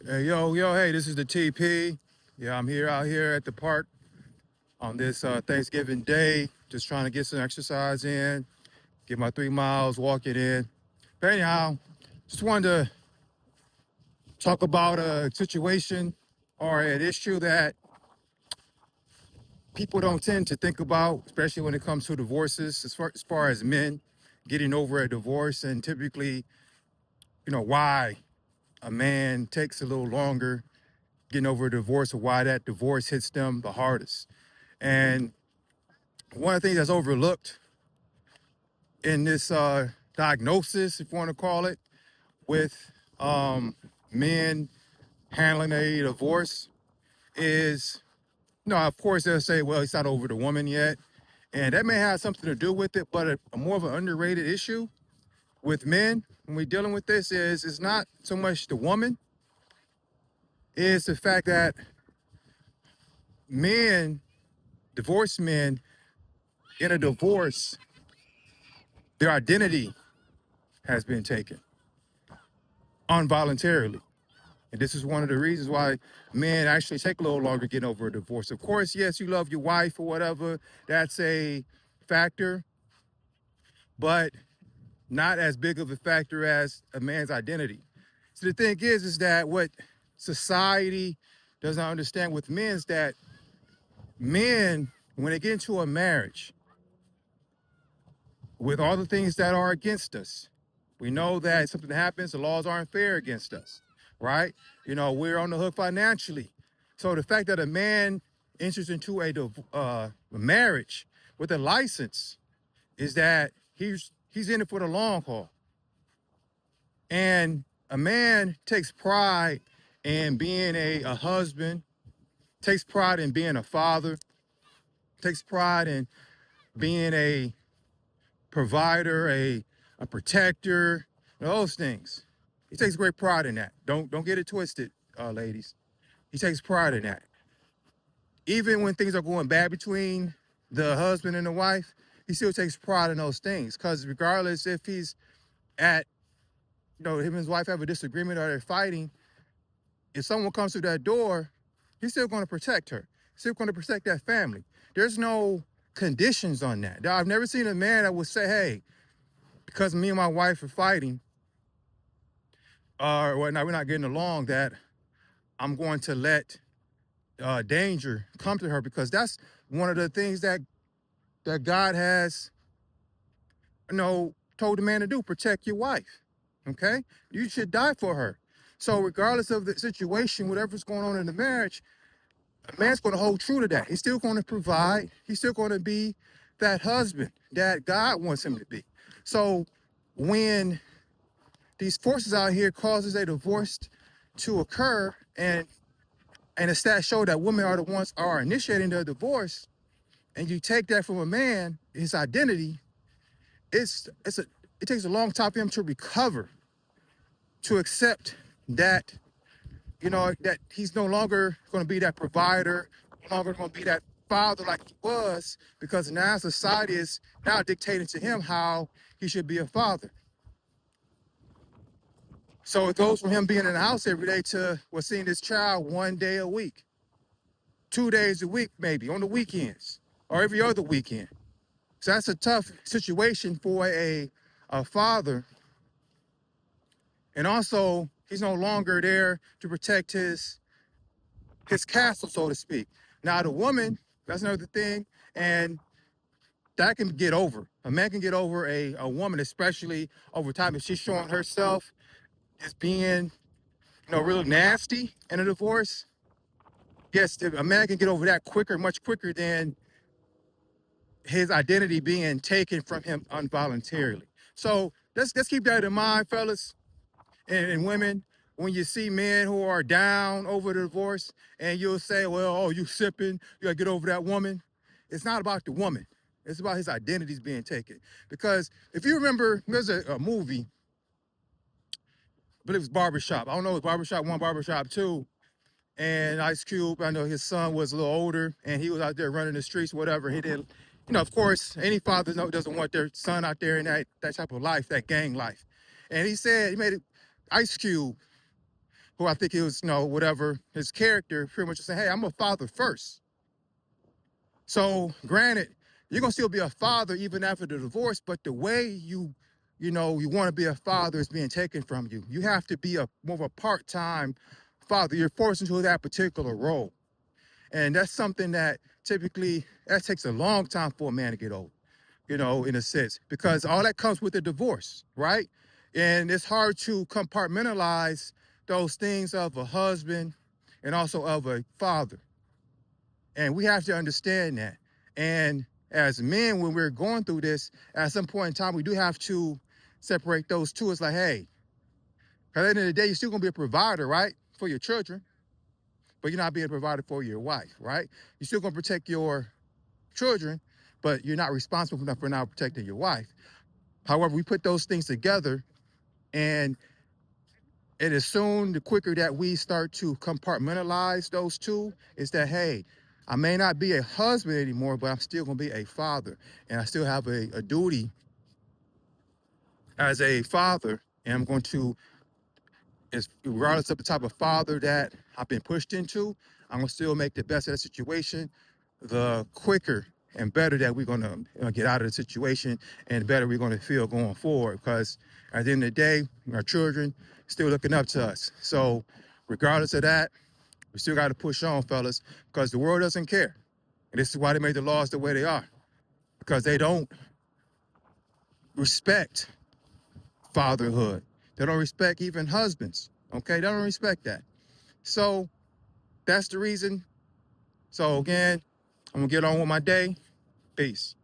Hey, yo, hey, this is the TP. Yeah, I'm here out here at the park on this Thanksgiving day, just trying to get some exercise in, get my 3 miles, walk it in. But anyhow, just wanted to talk about a situation or an issue that people don't tend to think about, especially when it comes to divorces, as far as men getting over a divorce and typically, why a man takes a little longer getting over a divorce or why that divorce hits them the hardest. And one of the things that's overlooked in this diagnosis, if you want to call it, with men handling a divorce is, of course, they'll say, well, he's not over the woman yet. And that may have something to do with it, but a more of an underrated issue with men when we're dealing with this is it's not so much the woman, it's the fact that men, divorced men in a divorce, their identity has been taken involuntarily. And this is one of the reasons why men actually take a little longer getting over a divorce. Of course, yes, you love your wife or whatever. That's a factor, but not as big of a factor as a man's identity. So the thing is that what society does not understand with men is that men, when they get into a marriage, with all the things that are against us, we know that if something happens, the laws aren't fair against us, right? We're on the hook financially. So the fact that a man enters into a marriage with a license is that he's in it for the long haul. And a man takes pride in being a husband, takes pride in being a father, takes pride in being a provider, a protector, those things. He takes great pride in that. Don't get it twisted, ladies. He takes pride in that. Even when things are going bad between the husband and the wife, he still takes pride in those things. Because regardless if he's at, him and his wife have a disagreement or they're fighting, if someone comes through that door, he's still going to protect her. He's still going to protect that family. There's no conditions on that. I've never seen a man that would say, hey, because me and my wife are fighting, or we're not getting along, that I'm going to let danger come to her, because that's one of the things that God has, told the man to do: protect your wife. Okay, you should die for her. So regardless of the situation, whatever's going on in the marriage, a man's going to hold true to that. He's still going to provide. He's still going to be that husband that God wants him to be. So when these forces out here causes a divorce to occur, and the stats show that women are the ones are initiating the divorce, and you take that from a man, his identity, it takes a long time for him to recover, to accept that, that he's no longer going to be that provider, no longer going to be that father like he was, because now society is now dictating to him how he should be a father. So it goes from him being in the house every day to seeing his child 1 day a week, 2 days a week, maybe on the weekends or every other weekend. So that's a tough situation for a father. And also, he's no longer there to protect his castle, so to speak. Now, the woman, that's another thing, and that can get over. A man can get over a woman, especially over time, if she's showing herself as being, really nasty in a divorce. Yes, a man can get over that quicker, much quicker than his identity being taken from him involuntarily. So let's keep that in mind, fellas and women. When you see men who are down over the divorce, and you'll say, well, oh, you sipping, you gotta get over that woman. It's not about the woman. It's about his identities being taken. Because if you remember, there's a movie, I believe it's Barbershop. I don't know if Barbershop 1, Barbershop 2. And Ice Cube, I know his son was a little older, and he was out there running the streets, whatever. He did, of course, any father doesn't want their son out there in that type of life, that gang life. And he said, he made it, Ice Cube who I think he was, whatever, his character pretty much saying, hey, I'm a father first. So granted, you're gonna still be a father even after the divorce, but the way you want to be a father is being taken from you. You have to be a more of a part-time father. You're forced into that particular role. And that's something that typically that takes a long time for a man to get over, in a sense, because all that comes with a divorce, right? And it's hard to compartmentalize those things of a husband and also of a father. And we have to understand that. And as men, when we're going through this, at some point in time, we do have to separate those two. It's like, hey, at the end of the day, you're still gonna be a provider, right? For your children, but you're not being a provider for your wife, right? You're still gonna protect your children, but you're not responsible for not protecting your wife. However, we put those things together, and it is soon, the quicker that we start to compartmentalize those two, is that, hey, I may not be a husband anymore, but I'm still going to be a father. And I still have a duty as a father. And I'm going to, regardless of the type of father that I've been pushed into, I'm going to still make the best of the situation. The quicker and better that we're going to get out of the situation, and the better we're going to feel going forward. Because at the end of the day, our children still looking up to us. So regardless of that, we still got to push on, fellas, because the world doesn't care. And this is why they made the laws the way they are, because they don't respect fatherhood. They don't respect even husbands. Okay, they don't respect that. So that's the reason. So again, I'm gonna get on with my day. Peace.